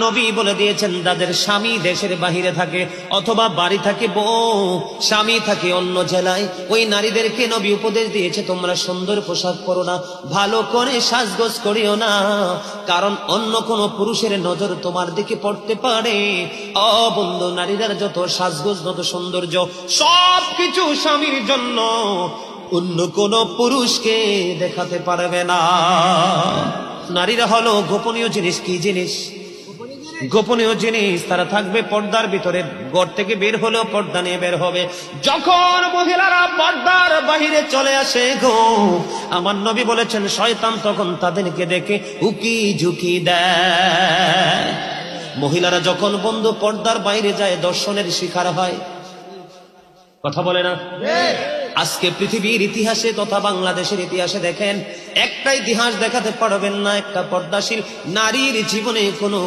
নবী বলে দিয়েছেন যাদের স্বামী দেশের বাহিরে থাকে অথবা বাড়ি থাকে বউ, স্বামী থাকে অন্য জেলায়, ওই নারীদেরকে নবী উপদেশ দিয়েছে তোমরা সুন্দর পোশাক পরো না, ভালো করে সাজগোজ করিও না, কারণ অন্য কোন পুরুষের নজর তোমার দিকে পড়তে পারে। ও বন্ধু, নারীরা যত সাজগোজ যত সৌন্দর্য সবকিছু স্বামীর জন্য, অন্য কোন পুরুষকে দেখাতে পারবে না। নারীরা হলো গোপনীয় জিনিস। কি জিনিস? গোপনীয় জিনিস। তারা থাকবে পর্দার ভিতরে, ঘর থেকে বের হলেও পর্দা নিয়ে বের হবে। যখন মহিলারা পর্দার বাহিরে চলে আসে গো, আমার নবী বলেছেন শয়তান তখন তাদেরকে দেখে উকি ঝুঁকি দেয়। মহিলারা যখন বন্ধু পর্দার বাইরে যায় দর্শনের শিকার হয়। কথা বলে না? আজকে পৃথিবীর ইতিহাসে তথা বাংলাদেশের ইতিহাসে দেখেন, একটা ইতিহাস দেখাতে পারবেন না একটা পর্দাশীল নারীর জীবনে কোনো